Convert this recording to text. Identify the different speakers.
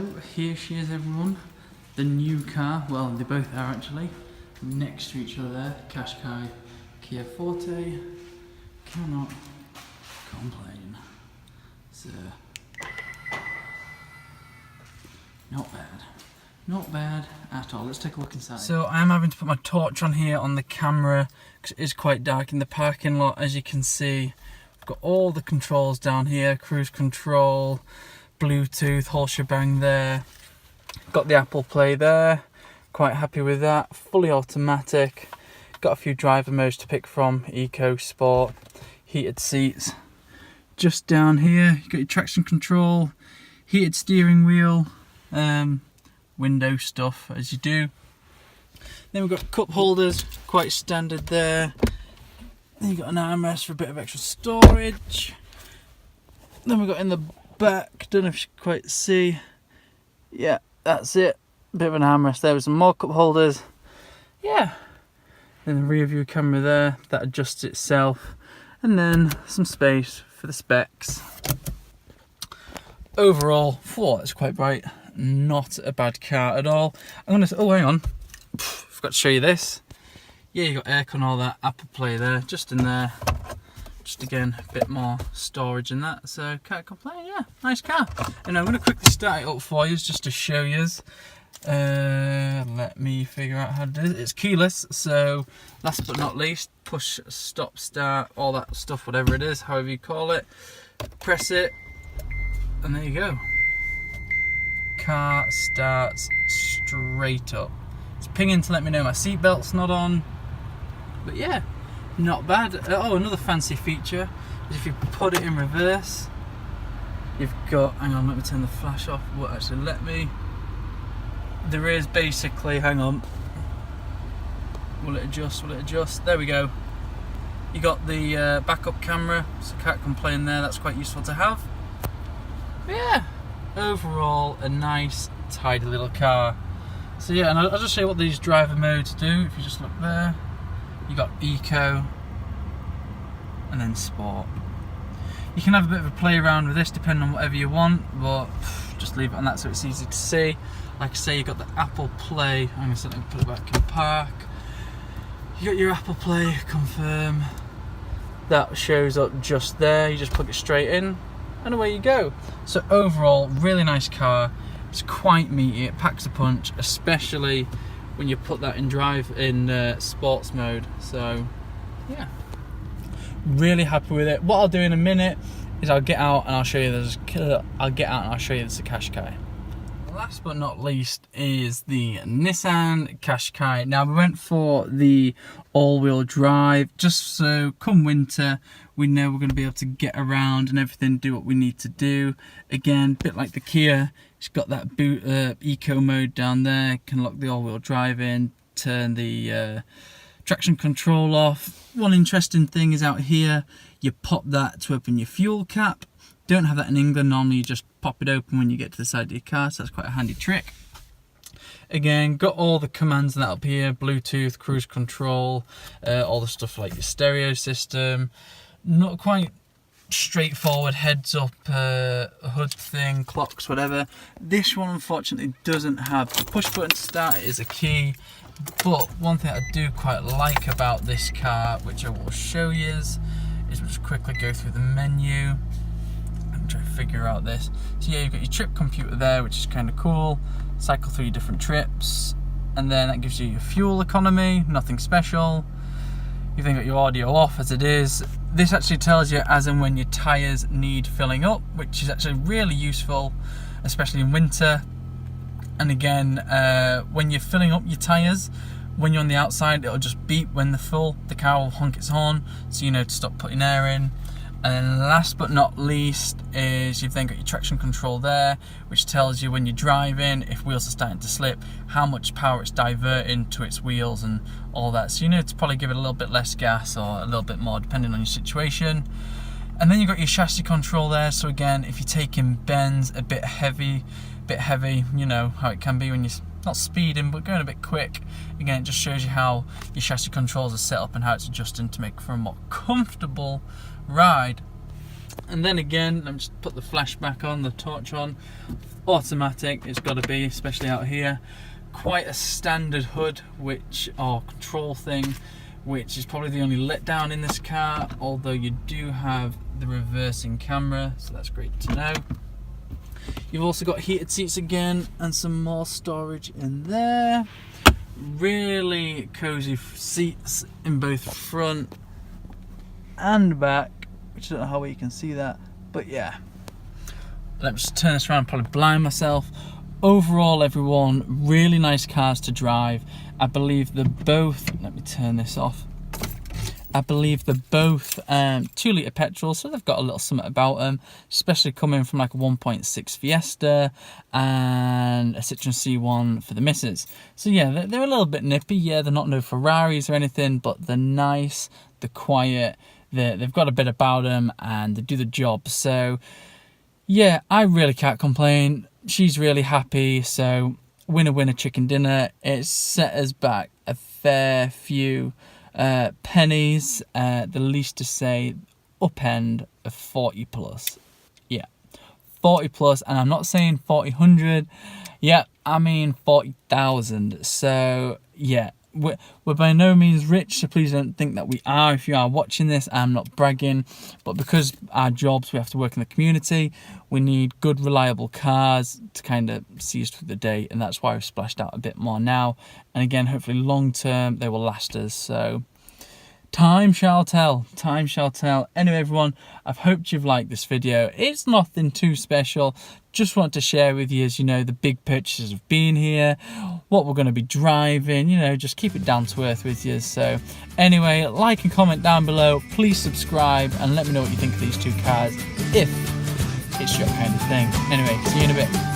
Speaker 1: So here she is, everyone. The new car. Well, they both are actually next to each other there. Qashqai, Kia Forte. Cannot complain. So not bad. Not bad at all. Let's take a look inside. So I'm having to put my torch on here on the camera because it is quite dark in the parking lot. As you can see, I've got all the controls down here. Cruise control, Bluetooth, whole shebang there. Got the Apple Play there. Quite happy with that. Fully automatic. Got a few driver modes to pick from. Eco, Sport, heated seats. Just down here, you got your traction control, heated steering wheel, window stuff as you do. Then we've got cup holders, quite standard there. Then you've got an armrest for a bit of extra storage. Then we've got in the back, don't know if you can quite see. Yeah, that's it. A bit of an armrest there with some more cup holders. Yeah. Then the rear view camera there, that adjusts itself. And then some space for the specs. Overall, it's quite bright. Not a bad car at all. I'm gonna, oh hang on, forgot to show you this. Yeah, you got aircon, all that, Apple Play there, just in there. Just again, a bit more storage in that, so can't complain. Yeah, nice car. And I'm gonna quickly start it up for you just to show you. Let me figure out how to do it. It's keyless, so last but not least, push, stop, start, all that stuff, whatever it is, however you call it. Press it, and there you go. Car starts straight up. It's pinging to let me know my seatbelt's not on, but yeah, not bad. Oh, another fancy feature is if you put it in reverse, you've got, hang on, let me turn the flash off. Well, actually, let me. There is basically, hang on, will it adjust, will it adjust? There we go. You got the backup camera, so can't complain there, that's quite useful to have. But yeah, overall a nice tidy little car. So yeah, and I'll just show you what these driver modes do. If you just look there, you got Eco and then Sport. You can have a bit of a play around with this depending on whatever you want, but just leave it on that so it's easy to see. Like I say, you got the Apple Play. I'm going to put it back in park. You got your Apple Play, confirm. That shows up just there. You just plug it straight in and away you go. So overall, really nice car. It's quite meaty, it packs a punch, especially when you put that in drive in sports mode. So yeah, really happy with it. What I'll do in a minute is I'll get out and I'll show you this. I'll get out and I'll show you this Qashqai. Last but not least is the Nissan Qashqai. Now we went for the all-wheel drive just so come winter we know we're going to be able to get around and everything, do what we need to do. Again, a bit like the Kia, it's got that boot eco mode down there, can lock the all-wheel drive in, turn the traction control off. One interesting thing is out here, you pop that to open your fuel cap. Don't have that in England. Normally you just pop it open when you get to the side of your car, so that's quite a handy trick. Again, got all the commands and that up here, Bluetooth, cruise control, all the stuff like your stereo system. Not quite straightforward heads up hood thing, clocks, whatever. This one unfortunately doesn't have the push button to start. It is a key, but one thing I do quite like about this car, which I will show you, is we'll just quickly go through the menu. Try to figure out this. So yeah, you've got your trip computer there, which is kind of cool. Cycle through your different trips, and then that gives you your fuel economy, nothing special. You've then got your audio off as it is. This actually tells you as and when your tyres need filling up, which is actually really useful, especially in winter. And again, when you're filling up your tyres, when you're on the outside, it'll just beep when they're full. The car will honk its horn, so you know to stop putting air in. And then last but not least is you've then got your traction control there, which tells you when you're driving, if wheels are starting to slip, how much power it's diverting to its wheels and all that. So you know to probably give it a little bit less gas or a little bit more depending on your situation. And then you've got your chassis control there. So again, if you're taking bends a bit heavy, you know how it can be when you're not speeding but going a bit quick. Again, it just shows you how your chassis controls are set up and how it's adjusting to make for a more comfortable ride. And then again, let me just put the flash back on, the torch on. automatic, it's got to be, especially out here. Quite a standard hood, or control thing, which is probably the only letdown in this car, although you do have the reversing camera, so that's great to know. You've also got heated seats again and some more storage in there. Really cozy seats in both front and back, which I don't know how well you can see that, but yeah. Let me just turn this around, probably blind myself. Overall, everyone, really nice cars to drive. I believe they're both, let me turn this off. I believe they're both 2 litre petrol, so they've got a little something about them, especially coming from like a 1.6 Fiesta and a Citroen C1 for the missus. So yeah, they're a little bit nippy. Yeah, they're not no Ferraris or anything, but they're nice, they're quiet, they've got a bit about them, and they do the job. So yeah, I really can't complain. She's really happy, so winner winner chicken dinner. It's set us back a fair few pennies, the least to say up end of 40 plus. Yeah, 40 plus, and I'm not saying 40,000. Yeah, I mean 40,000. So yeah, we're by no means rich, so please don't think that we are. If you are watching this, I'm not bragging, but because our jobs, we have to work in the community, we need good, reliable cars to kind of see us through the day, and that's why we've splashed out a bit more now. And again, hopefully long term, they will last us. So time shall tell. Time shall tell. Anyway, everyone, I've hoped you've liked this video. It's nothing too special. Just want to share with you, as you know, the big purchases of being here, what we're going to be driving, you know, just keep it down to earth with you. So anyway, like and comment down below. Please subscribe and let me know what you think of these two cars, if it's your kind of thing. Anyway, see you in a bit.